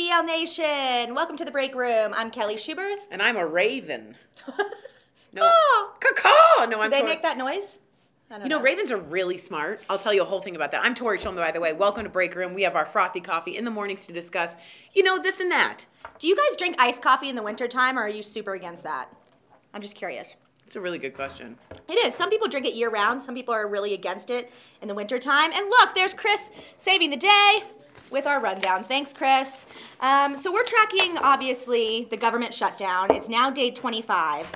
DBL Nation. Welcome to the break room. I'm Kelly Schuberth. And I'm a raven. No. Caw! No, Did they make that noise? I don't know. Ravens are really smart. I'll tell you a whole thing about that. I'm Tori Shulman, by the way. Welcome to Break Room. We have our frothy coffee in the mornings to discuss, this and that. Do you guys drink iced coffee in the wintertime, or are you super against that? I'm just curious. It's a really good question. It is. Some people drink it year-round. Some people are really against it in the wintertime. And look, there's Chris saving the day with our rundowns. Thanks, Chris. So we're tracking, obviously, the government shutdown. It's now day 25.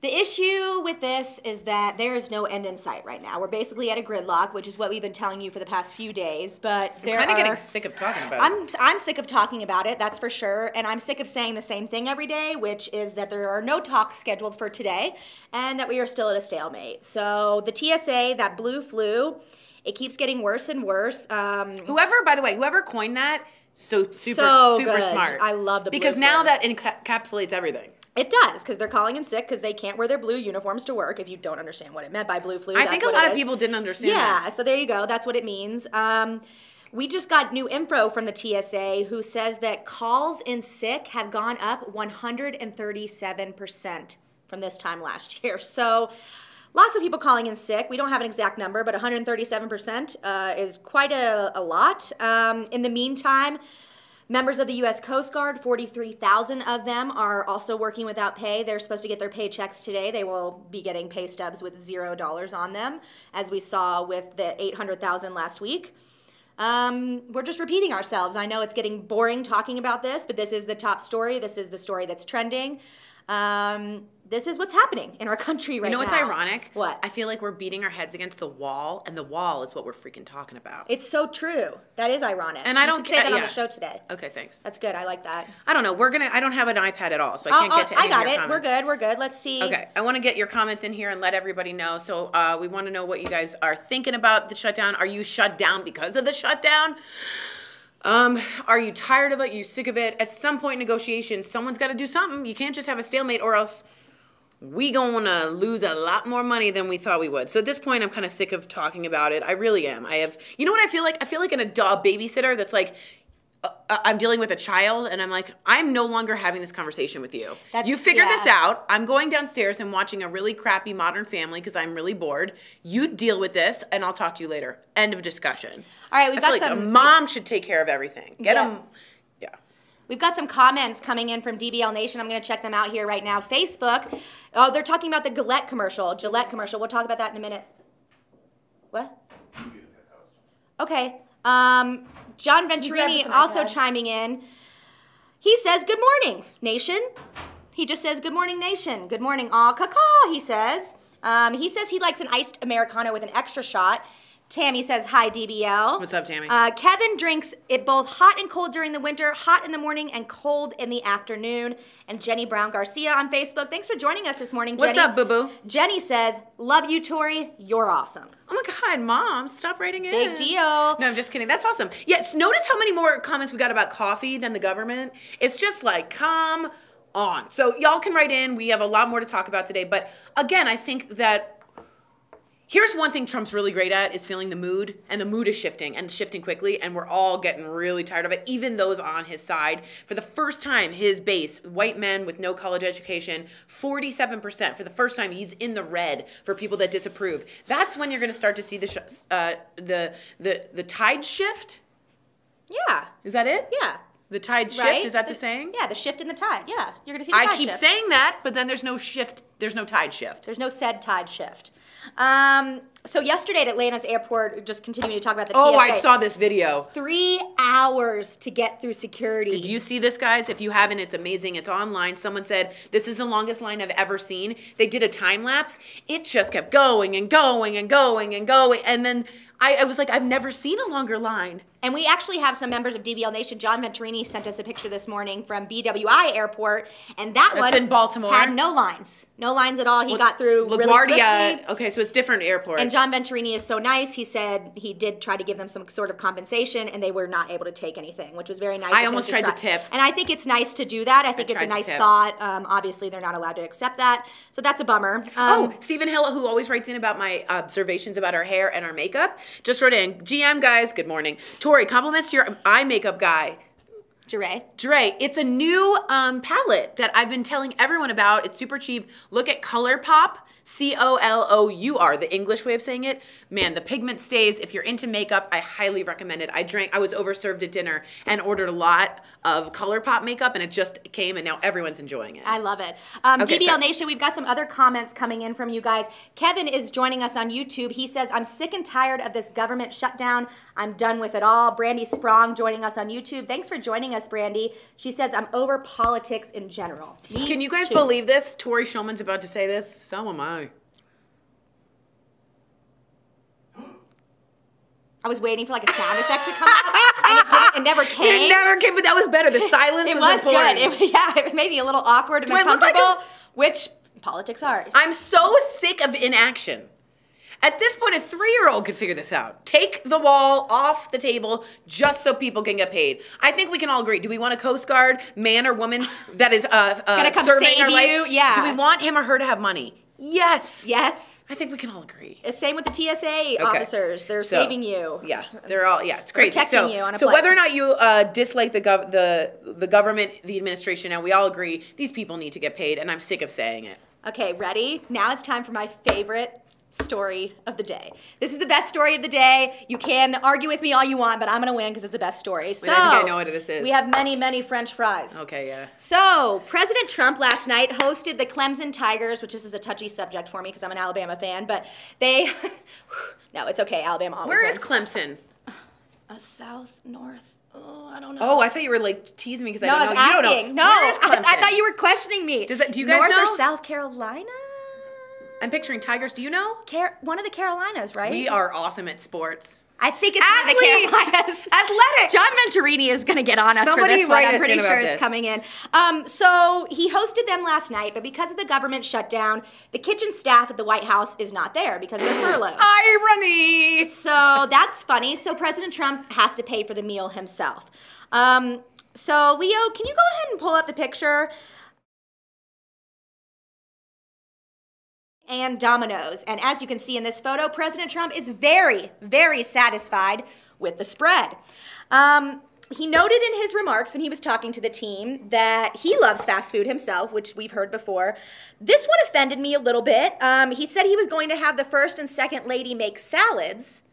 The issue with this is that there is no end in sight right now. We're basically at a gridlock, which is what we've been telling you for the past few days. But I'm kind of getting sick of talking about it. I'm sick of talking about it, that's for sure. And I'm sick of saying the same thing every day, which is that there are no talks scheduled for today and that we are still at a stalemate. So the TSA, that blue flu, it keeps getting worse and worse. Whoever coined that, super smart. I love the blue because flu. now that encapsulates everything. It does, because they're calling in sick because they can't wear their blue uniforms to work. If you don't understand what it meant by blue flu, I think a lot of people didn't understand that. Yeah, so there you go. That's what it means. We just got new info from the TSA who says that calls in sick have gone up 137% from this time last year. So lots of people calling in sick. We don't have an exact number, but 137% is quite a lot. In the meantime, members of the U.S. Coast Guard, 43,000 of them are also working without pay. They're supposed to get their paychecks today. They will be getting pay stubs with $0 on them, as we saw with the 800,000 last week. We're just repeating ourselves. I know it's getting boring talking about this, but this is the top story. This is the story that's trending. This is what's happening in our country right now. You know what's ironic? What? I feel like we're beating our heads against the wall, and the wall is what we're freaking talking about. It's so true. That is ironic. And I don't should say that on the show today. Okay, thanks. That's good. I like that. I don't know. I don't have an iPad at all, so I can't get to any of your comments. We're good. We're good. Let's see. Okay. I want to get your comments in here and let everybody know. So we want to know what you guys are thinking about the shutdown. Are you shut down because of the shutdown? Are you tired of it? Are you sick of it? At some point in negotiations, someone's got to do something. You can't just have a stalemate, or else we gonna lose a lot more money than we thought we would. So at this point, I'm kind of sick of talking about it. I really am. You know what I feel like? I feel like an adult babysitter that's like, I'm dealing with a child, and I'm like, I'm no longer having this conversation with you. You figure this out. I'm going downstairs and watching a really crappy Modern Family because I'm really bored. You deal with this, and I'll talk to you later. End of discussion. All right, I feel like a mom should take care of everything. Get them. Yeah. We've got some comments coming in from DBL Nation. I'm going to check them out here right now. Facebook. Oh, they're talking about the Gillette commercial. We'll talk about that in a minute. What? Okay. John Venturini also chiming in. He says, "Good morning, nation." He just says, "Good morning, nation. Good morning, aw, caw," he says. He says he likes an iced Americano with an extra shot. Tammy says, "Hi, DBL." What's up, Tammy? Kevin drinks it both hot and cold during the winter, hot in the morning and cold in the afternoon. And Jenny Brown Garcia on Facebook. Thanks for joining us this morning, Jenny. What's up, boo-boo? Jenny says, "Love you, Tori. You're awesome." Oh my God, Mom, stop writing in. Big deal. No, I'm just kidding. That's awesome. Yes, notice how many more comments we got about coffee than the government. It's just like, come on. So y'all can write in. We have a lot more to talk about today. But again, I think that here's one thing Trump's really great at is feeling the mood, and the mood is shifting and shifting quickly, and we're all getting really tired of it, even those on his side. For the first time, his base, white men with no college education, 47%. For the first time, he's in the red for people that disapprove. That's when you're going to start to see the tide shift. Yeah. Is that it? Yeah. The tide shift, right? is that the saying? Yeah, the shift in the tide. Yeah, you're going to see the tide shift. I keep saying that, but then there's no shift. There's no tide shift. There's no said tide shift. So yesterday at Atlanta's airport, just continuing to talk about the TSA. Oh, I saw this video. 3 hours to get through security. Did you see this, guys? If you haven't, it's amazing. It's online. Someone said, this is the longest line I've ever seen. They did a time lapse. It just kept going and going and going and going. And then I was like, I've never seen a longer line. And we actually have some members of DBL Nation. John Venturini sent us a picture this morning from BWI Airport, and that's in Baltimore. Had no lines. No lines at all. He got through LaGuardia. Really swiftly. Okay, so it's different airports. And John Venturini is so nice. He said he did try to give them some sort of compensation, and they were not able to take anything, which was very nice. I almost tried to tip. And I think it's nice to do that. I think it's a nice thought. Obviously, they're not allowed to accept that, so that's a bummer. Stephen Hill, who always writes in about my observations about our hair and our makeup, just wrote in, GM guys, good morning. Tori, compliments to your eye makeup guy. Dre, it's a new palette that I've been telling everyone about. It's super cheap. Look at ColourPop, COLOUR, the English way of saying it. Man, the pigment stays. If you're into makeup, I highly recommend it. I was overserved at dinner and ordered a lot of ColourPop makeup, and it just came, and now everyone's enjoying it. I love it. Okay, DBL Nation, we've got some other comments coming in from you guys. Kevin is joining us on YouTube. He says, I'm sick and tired of this government shutdown. I'm done with it all. Brandy Sprong joining us on YouTube. Thanks for joining us, Brandy. She says, I'm over politics in general. Me Can you guys too. believe this? Tori Shulman's about to say this. So am I. I was waiting for like a sound effect to come up, and it never came. It never came, but that was better. The silence It was was important. good. It made me a little awkward and Do I look like uncomfortable, which politics are. I'm so sick of inaction. At this point, a 3-year-old could figure this out. Take the wall off the table just so people can get paid. I think we can all agree. Do we want a Coast Guard man or woman that is Gonna come serving save our you? life? Yeah. Do we want him or her to have money? Yes. Yes. I think we can all agree. Same with the TSA officers. They're saving you. Yeah, it's crazy. Protecting you on a so plane. whether or not you dislike the government, the administration, now we all agree these people need to get paid, and I'm sick of saying it. Okay, ready? Now it's time for my favorite story of the day. This is the best story of the day. You can argue with me all you want, but I'm going to win because it's the best story. So, I think I know what this is. We have many, many French fries. Okay, yeah. So, President Trump last night hosted the Clemson Tigers, which this is a touchy subject for me because I'm an Alabama fan, but they... No, it's okay. Alabama always Where wins. is Clemson? South, north... Oh, I don't know. Oh, I thought you were like teasing me because I No, don't I was know. You asking. don't know. No, Where is Clemson? I thought you were questioning me. Do you guys North know? or South Carolina? I'm picturing Tigers. Do you know? One of the Carolinas, right? We are awesome at sports. I think it's one of the Carolinas. Athletics. John Venturini is going to get on us Somebody for this one. write I'm us pretty in sure about it's this. coming in. So he hosted them last night, but because of the government shutdown, the kitchen staff at the White House is not there because of the furlough. Irony. So that's funny. So President Trump has to pay for the meal himself. So Leo, can you go ahead and pull up the picture? And Domino's. And as you can see in this photo, President Trump is very, very satisfied with the spread. He noted in his remarks when he was talking to the team that he loves fast food himself, which we've heard before. This one offended me a little bit. He said he was going to have the first and second lady make salads.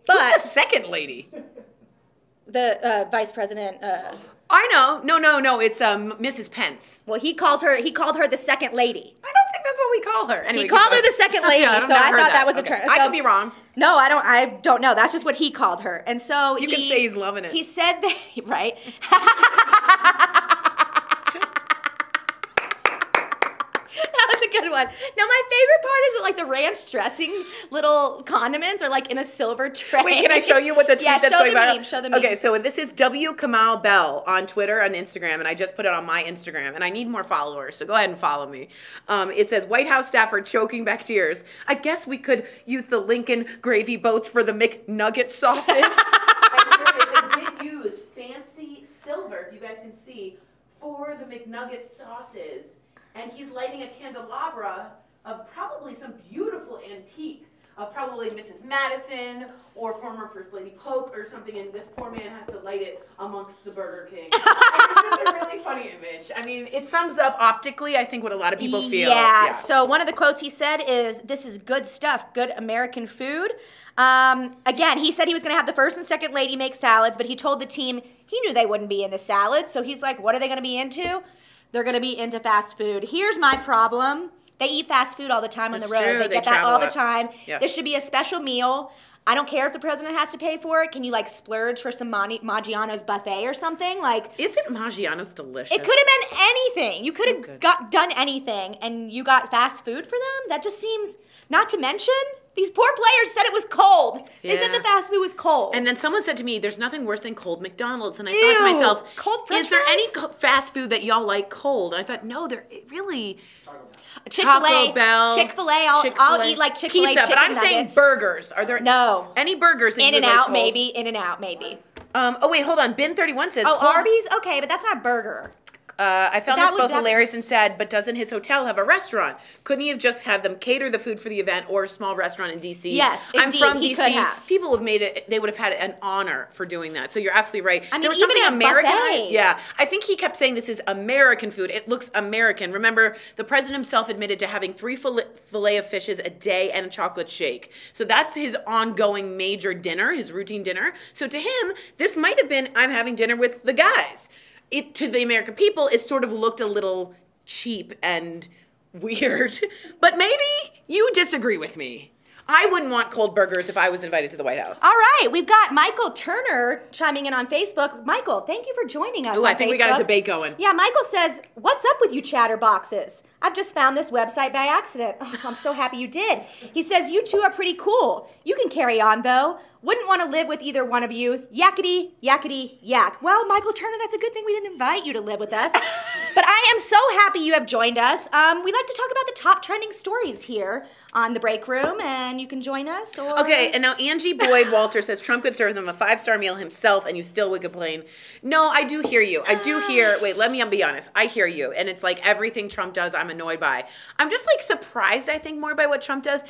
But Who's the second lady? the vice president... I know. No. It's Mrs. Pence. well, he called her the second lady. I don't think that's what we call her. Anyway, He called her the second lady, Yeah, so never I heard thought that was a Okay. term. I So- could be wrong. No, I don't know. That's just what he called her. And so You can say he's loving it. He said that, right? That was a good one. Now, my favorite part is that, like, the ranch dressing little condiments are, like, in a silver tray. Wait, can I show you what the tweet Yeah, that's show going the viral? meme, show the meme. Okay, so this is W. Kamal Bell on Twitter and Instagram, and I just put it on my Instagram, and I need more followers, so go ahead and follow me. It says, White House staff are choking back tears. I guess we could use the Lincoln gravy boats for the McNugget sauces. And here it is. They did use fancy silver, if you guys can see, for the McNugget sauces. And he's lighting a candelabra of probably some beautiful antique of probably Mrs. Madison or former First Lady Polk or something, and this poor man has to light it amongst the Burger King. It's just a really funny image. I mean, it sums up optically, I think, what a lot of people feel. Yeah. So one of the quotes he said is, "This is good stuff, good American food." Again, he said he was going to have the first and second lady make salads, but he told the team he knew they wouldn't be into salads. So he's like, what are they going to be into? They're going to be into fast food. Here's my problem. They eat fast food all the time on the It's road. true. They They get that travel all the a lot. time. Yep. This should be a special meal. I don't care if the president has to pay for it. Can you, like, splurge for some Maggiano's buffet or something? Like, Isn't Maggiano's delicious? it could have been anything. You could So have good. done anything, and you got fast food for them? That just seems, not to mention, these poor players said it was cold. They said Yeah. the fast food was cold. And then someone said to me, there's nothing worse than cold McDonald's. And I thought Ew. to myself, Cold French is there any fries? fast food that y'all like cold? And I thought, no, there really... Chick-fil-A, Taco Bell. Chick-fil-A, I'll Chick-fil-A. eat like Chick-fil-A Pizza, chicken but I'm saying nuggets. burgers. Are there No. any burgers that you In would and like out, cold? maybe. In and out, maybe. Oh, wait, hold on. Bin 31 says Oh, cold. Arby's? Okay, but that's not a burger. I found this both hilarious and sad, but doesn't his hotel have a restaurant? Couldn't he have just had them cater the food for the event or a small restaurant in D.C.? Yes, I'm indeed, from he D.C. could have. People have made it, they would have had an honor for doing that. So you're absolutely right. I mean, there was even something a American. buffet. Yeah. I think he kept saying this is American food. It looks American. Remember, the president himself admitted to having 3 fillet of fishes a day and a chocolate shake. So that's his ongoing major dinner, his routine dinner. So to him, this might have been, I'm having dinner with the guys. To the American people, it sort of looked a little cheap and weird. But maybe you disagree with me. I wouldn't want cold burgers if I was invited to the White House. All right, we've got Michael Turner chiming in on Facebook. Michael, thank you for joining us. I think we got a debate going. Yeah, Michael says, "What's up with you chatterboxes? I've just found this website by accident. Oh, I'm so happy you did." He says, "You two are pretty cool. You can carry on though. Wouldn't want to live with either one of you. Yakety, yakety, yak." Well, Michael Turner, that's a good thing we didn't invite you to live with us. But I am so happy you have joined us. We like to talk about the top trending stories here on The Break Room, and you can join us. Or... Okay, and now Angie Boyd Walter says Trump could serve them a 5-star meal himself, and you still would complain. No, I do hear you. I do hear, wait, let me be honest. I hear you, and it's like everything Trump does, I'm annoyed by. I'm just like surprised, I think, more by what Trump does.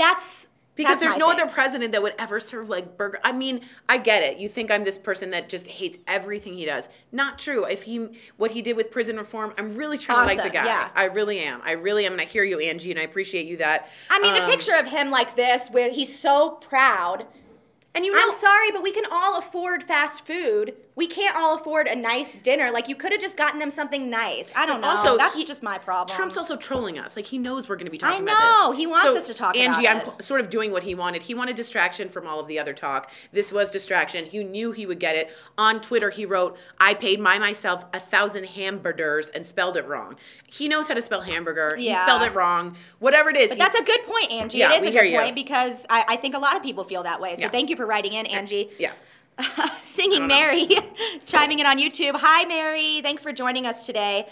Because there's no other president that would ever serve like burger. I mean, I get it. You think I'm this person that just hates everything he does. Not true. What he did with prison reform, I'm really trying to like the guy. Yeah. I really am. And I hear you, Angie, and I appreciate you that. I mean, the picture of him like this, he's so proud. And I'm sorry, but we can all afford fast food. We can't all afford a nice dinner. Like, you could have just gotten them something nice. I don't know. Also, that's just my problem. Trump's also trolling us. Like, he knows we're going to be talking about this. I know. He wants us to talk about it. Angie, I'm sort of doing what he wanted. He wanted distraction from all of the other talk. This was distraction. He knew he would get it. On Twitter, he wrote, "I paid myself 1,000 hamburgers," and spelled it wrong. He knows how to spell hamburger. Yeah. He spelled it wrong. Whatever it is. But that's a good point, Angie. Yeah, it is a good point because I think a lot of people feel that way. So thank you for writing in, Angie. Yeah. Singing Mary chiming in on YouTube. Hi, Mary. Thanks for joining us today.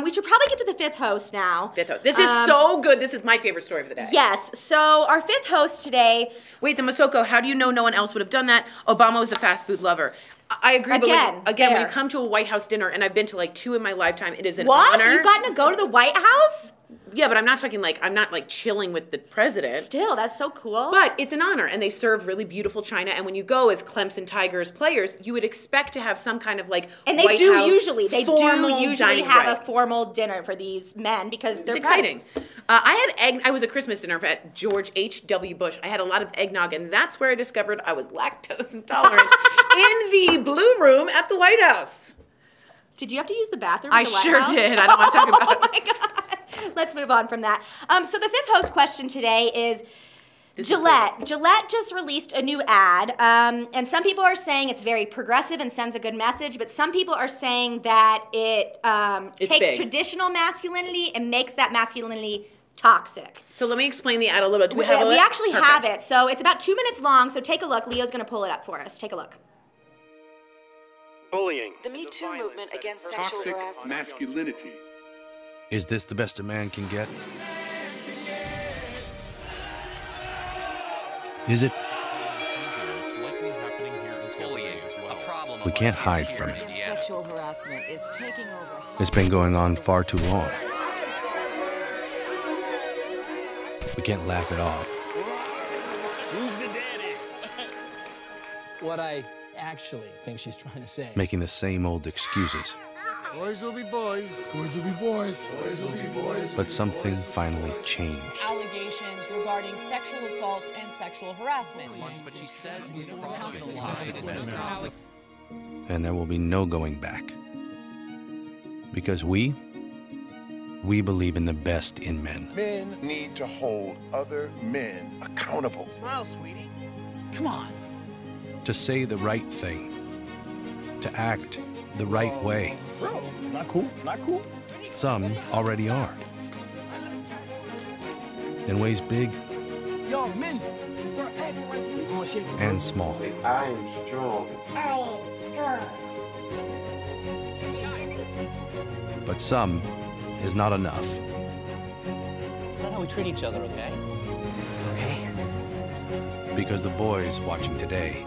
We should probably get to the 5th host now. 5th host. This is so good. This is my favorite story of the day. Yes. So our 5th host today. Wait, the Masoko, how do you know no one else would have done that? Obama was a fast food lover. I agree, but when you come to a White House dinner, and I've been to like 2 in my lifetime, it is an honor. What? You've gotten to go to the White House? Yeah, but I'm not talking like, I'm not like chilling with the president. Still, that's so cool. But it's an honor, and they serve really beautiful china, and when you go as Clemson Tigers players, you would expect to have some kind of like and they White do House usually have a formal dinner for these men because they're exciting. I was at Christmas dinner at George H.W. Bush. I had a lot of eggnog, and that's where I discovered I was lactose intolerant in the Blue Room at the White House. Did you have to use the bathroom? I sure did. I don't want to talk about it. Oh my God. Let's move on from that. So the 5th host question today is Gillette. Gillette just released a new ad, and some people are saying it's very progressive and sends a good message, but some people are saying that it takes traditional masculinity and makes that masculinity toxic. So let me explain the ad a little bit. We actually have it. So it's about 2 minutes long, so take a look. Leo's going to pull it up for us. Take a look. Bullying. The Me Too movement against sexual harassment. Masculinity. Is this the best a man can get? Is it? We can't hide from it. Sexual harassment is taking over. It's been going on far too long. We can't laugh it off. Who's the daddy? What I actually think she's trying to say. Making the same old excuses. Boys will be boys. Boys will be boys. Boys will be boys. But something finally changed. Allegations regarding sexual assault and sexual harassment. But she says and there will be no going back. Because we believe in the best in men. Men need to hold other men accountable. Smile, sweetie. Come on. To say the right thing. To act the right way. Bro, not cool, not cool. Some already are. In ways big Yo, men, and small. I am strong. I am strong. But some is not enough. It's not how we treat each other, okay? Okay. Because the boys watching today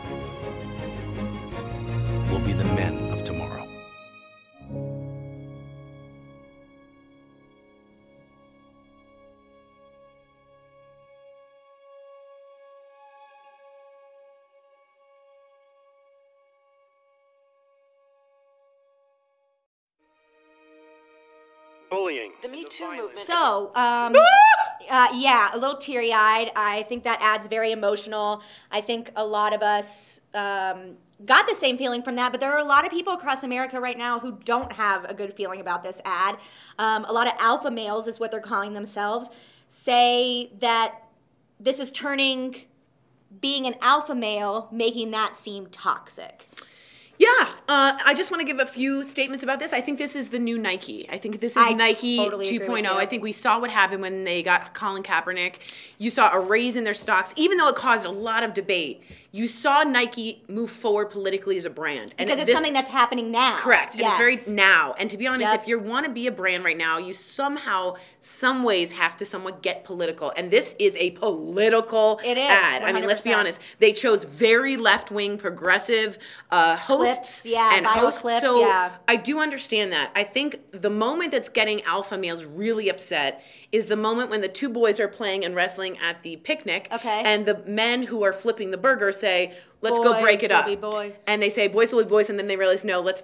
will be the men of tomorrow. Bullying. The Me Too movement. So, yeah, a little teary-eyed. I think that ad's very emotional. I think a lot of us got the same feeling from that, but there are a lot of people across America right now who don't have a good feeling about this ad. A lot of alpha males is what they're calling themselves, say that this is turning being an alpha male, making that seem toxic. Yeah, I just want to give a few statements about this. I think this is the new Nike. I think this is Nike totally 2.0. I think we saw what happened when they got Colin Kaepernick. You saw a raise in their stocks, even though it caused a lot of debate. You saw Nike move forward politically as a brand. And because it's something that's happening now. Correct. Yes. And it's very now. And to be honest, Yep. if you want to be a brand right now, you somehow, some ways have to somewhat get political. And this is a political It is, ad. I mean, let's be 100%. honest. They chose very left-wing, progressive hosts. Clips, yeah, and viral hosts. clips, So yeah. I do understand that. I think the moment that's getting alpha males really upset is the moment when the two boys are playing and wrestling at the picnic. Okay. And the men who are flipping the burger say, let's go Boys break it will up. be boy. And they say boys will be boys, and then they realize no, let's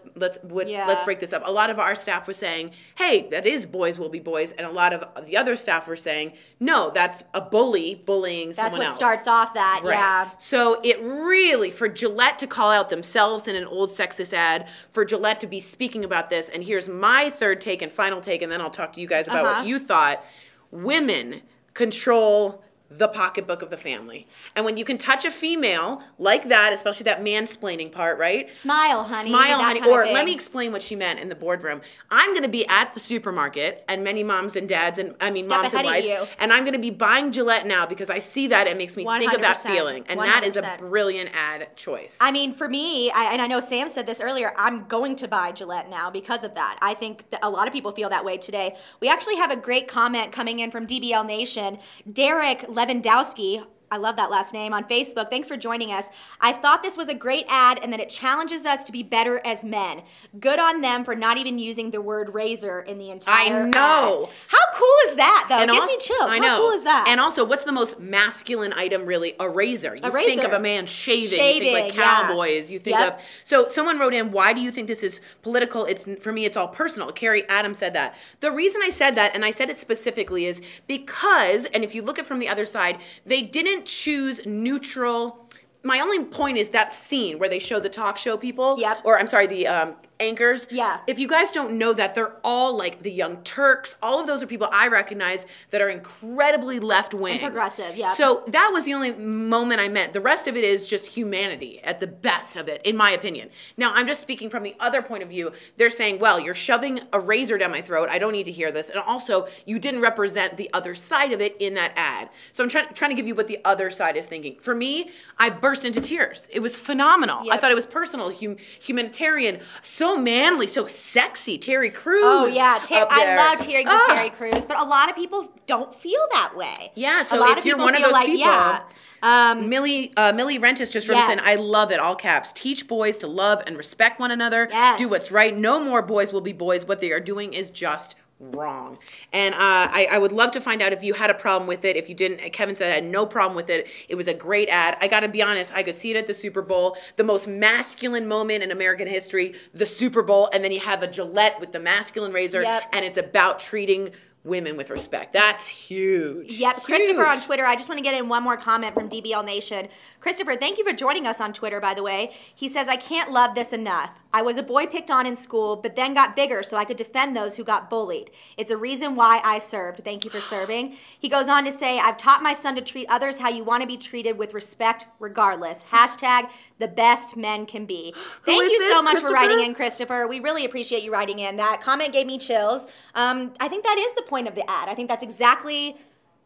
break this up. A lot of our staff was saying, hey, that is boys will be boys, and a lot of the other staff were saying, no, that's a bullying That's someone what else. starts off that, Right. yeah. So it really, for Gillette to call out themselves in an old sexist ad, for Gillette to be speaking about this, and here's my third take and final take, and then I'll talk to you guys about what you thought. Women control the pocketbook of the family. And when you can touch a female like that, especially that mansplaining part, right? Smile, honey. Smile, that honey. kind of Or thing. let me explain what she meant in the boardroom. I'm going to be at the supermarket, and many moms and dads, and I mean Step moms and ahead of wives, you. and I'm going to be buying Gillette now because I see that it makes me think of that 100%. feeling. And that is a 100%. brilliant ad choice. I mean, for me, and I know Sam said this earlier, I'm going to buy Gillette now because of that. I think that a lot of people feel that way today. We actually have a great comment coming in from DBL Nation. Derek Lewandowski, I love that last name, on Facebook. Thanks for joining us. I thought this was a great ad and that it challenges us to be better as men. Good on them for not even using the word razor in the entire I know. ad. How cool is that, though? And It gives also- me chills. I know. How cool is that? And also, what's the most masculine item, really? A razor. You A think of razor. a man shaving. You think Shaving, like yeah. cowboys. You think Yep. of. So someone wrote in, why do you think this is political? It's for me, it's all personal. Carrie Adams said that. The reason I said that, and I said it specifically, is because, and if you look at it from the other side, they didn't choose neutral. My only point is that scene where they show the talk show people. Yep. Or I'm sorry, the anchors. Yeah. If you guys don't know that, they're all like the Young Turks. All of those are people I recognize that are incredibly left wing. And progressive, yeah. So that was the only moment I meant. The rest of it is just humanity at the best of it, in my opinion. Now, I'm just speaking from the other point of view. They're saying, well, you're shoving a razor down my throat. I don't need to hear this. And also, you didn't represent the other side of it in that ad. So I'm trying to give you what the other side is thinking. For me, I burst into tears. It was phenomenal. Yep. I thought it was personal, humanitarian, so manly, so sexy. Terry Crews. Oh yeah, up I there. love hearing from Terry Crews, but a lot of people don't feel that way. Yeah, so a lot if of you're people one of feel those like, people, yeah, Millie Rentis just wrote us in, Yes. I love it, all caps. Teach boys to love and respect one another. Yes. Do what's right. No more boys will be boys. What they are doing is just wrong. And I would love to find out if you had a problem with it. If you didn't, Kevin said I had no problem with it. It was a great ad. I got to be honest, I could see it at the Super Bowl, the most masculine moment in American history, the Super Bowl, and then you have a Gillette with the masculine razor, Yep. and it's about treating women with respect. That's huge. Yep, Christopher on Huge. Twitter. I just want to get in one more comment from DBL Nation. Christopher, thank you for joining us on Twitter, by the way. He says, I can't love this enough. I was a boy picked on in school, but then got bigger so I could defend those who got bullied. It's a reason why I served. Thank you for serving. He goes on to say, I've taught my son to treat others how you want to be treated with respect regardless. Hashtag the best men can be. Thank is you so this, much for writing Christopher? in, Christopher. We really appreciate you writing in. That comment gave me chills. I think that is the point of the ad. I think that's exactly,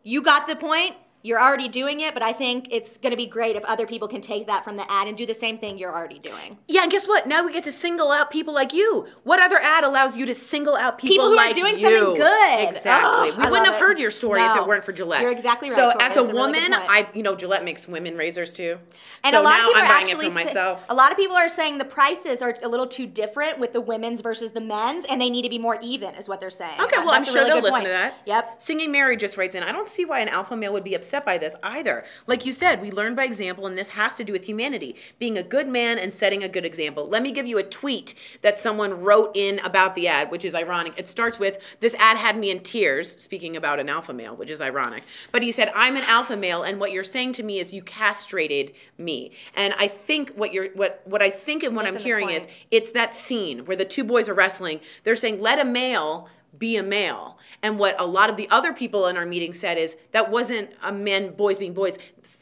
you got the point. You're already doing it, but I think it's going to be great if other people can take that from the ad and do the same thing you're already doing. Yeah, and guess what? Now we get to single out people like you. What other ad allows you to single out people, People who like are doing you? something good. Exactly. Oh, We I wouldn't love have it. heard your story if No. it weren't for Gillette. You're exactly right, So Tori. as a That's a really good woman, point. Gillette makes women razors too. And so a lot now of people I'm are buying actually it for myself. a lot of people are saying the prices are a little too different with the women's versus the men's, and they need to be more even, is what they're saying. Okay, well, I'm That's a sure really they'll good listen point. to that. Yep. Singing Mary just writes in, I don't see why an alpha male would be upset upset by this either. Like you said, we learn by example, and this has to do with humanity, being a good man and setting a good example. Let me give you a tweet that someone wrote in about the ad, which is ironic. It starts with, "This ad had me in tears," speaking about an alpha male, which is ironic. But he said, "I'm an alpha male, and what you're saying to me is you castrated me." And I think what I think and what I'm hearing is, it's that scene where the two boys are wrestling. They're saying, let a male be a male. And what a lot of the other people in our meeting said is, that wasn't a men, boys being boys.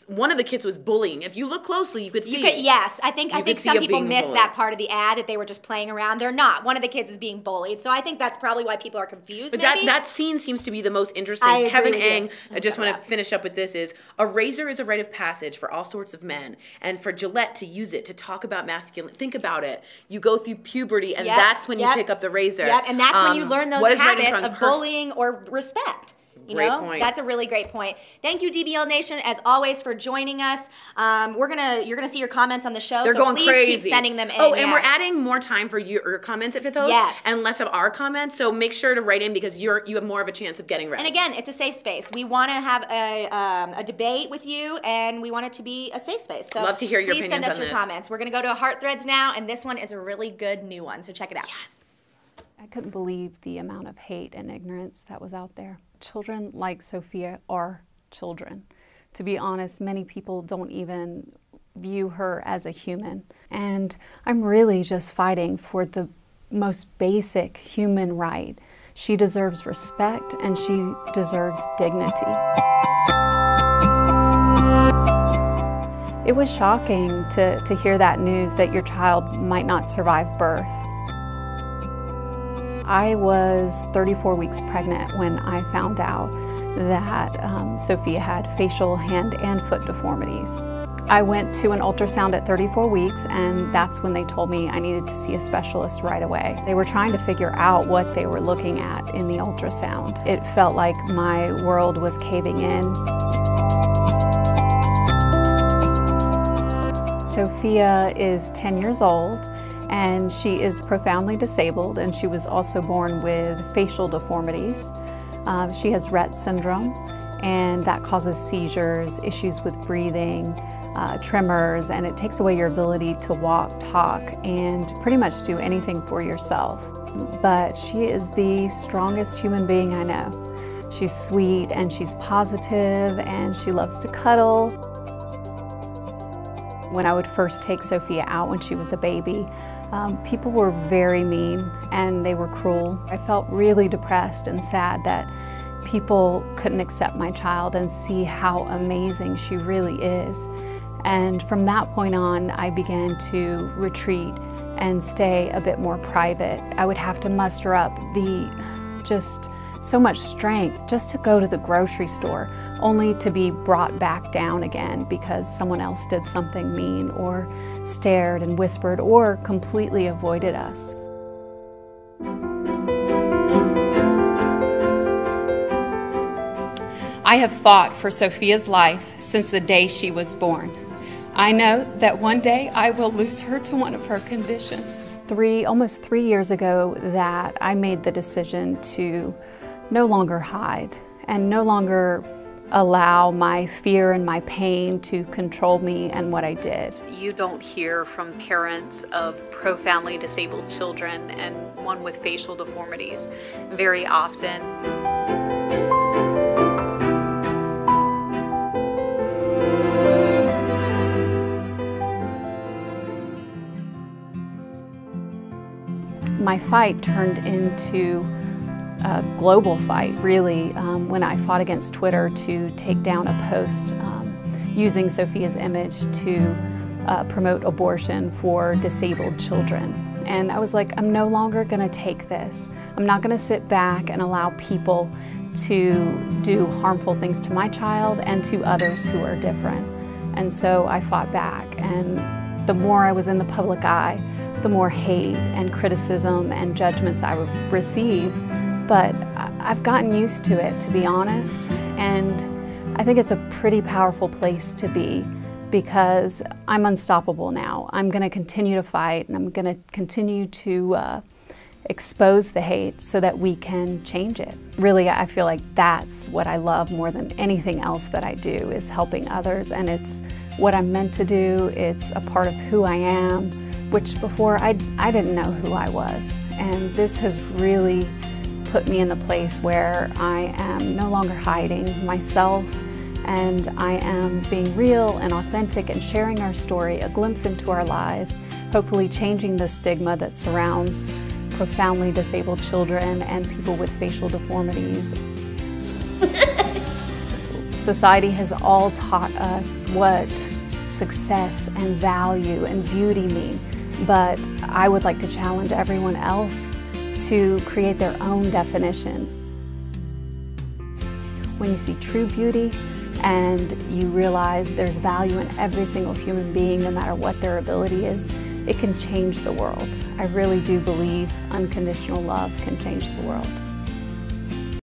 One of the kids was bullying. If you look closely, you could see it. Yes, I think some people missed that part of the ad, that they were just playing around. They're not. One of the kids is being bullied. So I think that's probably why people are confused. But that scene seems to be the most interesting. Kevin Ang, I just want to finish up with this, is a razor is a rite of passage for all sorts of men. And for Gillette to use it to talk about masculine, think about it. You go through puberty, and that's when you pick up the razor. Yep, and that's when you learn those habits of bullying or respect. Great point. That's a really great point. Thank you, DBL Nation, as always, for joining us. You're gonna see your comments on the show. They're going please crazy. Keep sending them in. Oh, and we're adding more time for your comments at Fifth Host, and less of our comments. So make sure to write in, because you have more of a chance of getting read. And again, it's a safe space. We want to have a debate with you, and we want it to be a safe space. So love to hear your opinions on this. Please send us your comments. We're gonna go to Heart Threads now, and this one is a really good new one. So check it out. Yes. I couldn't believe the amount of hate and ignorance that was out there. Children like Sophia are children. To be honest, many people don't even view her as a human. And I'm really just fighting for the most basic human right. She deserves respect, and she deserves dignity. It was shocking to hear that news, that your child might not survive birth. I was 34 weeks pregnant when I found out that Sophia had facial, hand, and foot deformities. I went to an ultrasound at 34 weeks, and that's when they told me I needed to see a specialist right away. They were trying to figure out what they were looking at in the ultrasound. It felt like my world was caving in. Sophia is 10 years old, and she is profoundly disabled, and she was also born with facial deformities. She has Rett syndrome, and that causes seizures, issues with breathing, tremors, and it takes away your ability to walk, talk, and pretty much do anything for yourself. But she is the strongest human being I know. She's sweet, and she's positive, and she loves to cuddle. When I would first take Sophia out when she was a baby, people were very mean, and they were cruel. I felt really depressed and sad that people couldn't accept my child and see how amazing she really is. And from that point on, I began to retreat and stay a bit more private. I would have to muster up just so much strength just to go to the grocery store, only to be brought back down again because someone else did something mean or stared and whispered or completely avoided us. I have fought for Sophia's life since the day she was born. I know that one day I will lose her to one of her conditions. Almost 3 years ago that I made the decision to no longer hide and no longer allow my fear and my pain to control me and what I did. You don't hear from parents of profoundly disabled children and one with facial deformities very often. My fight turned into a global fight, really, when I fought against Twitter to take down a post using Sophia's image to promote abortion for disabled children. And I was like, I'm no longer going to take this. I'm not going to sit back and allow people to do harmful things to my child and to others who are different. And so I fought back, and the more I was in the public eye, the more hate and criticism and judgments I would receive. But I've gotten used to it, to be honest, and I think it's a pretty powerful place to be because I'm unstoppable now. I'm going to continue to fight, and I'm going to continue to expose the hate so that we can change it. Really, I feel like that's what I love more than anything else that I do, is helping others, and it's what I'm meant to do. It's a part of who I am, which before I didn't know who I was. And this has really put me in the place where I am no longer hiding myself, and I am being real and authentic and sharing our story, a glimpse into our lives, hopefully changing the stigma that surrounds profoundly disabled children and people with facial deformities. Society has all taught us what success and value and beauty mean, but I would like to challenge everyone else to create their own definition. When you see true beauty and you realize there's value in every single human being, no matter what their ability is, it can change the world. I really do believe unconditional love can change the world.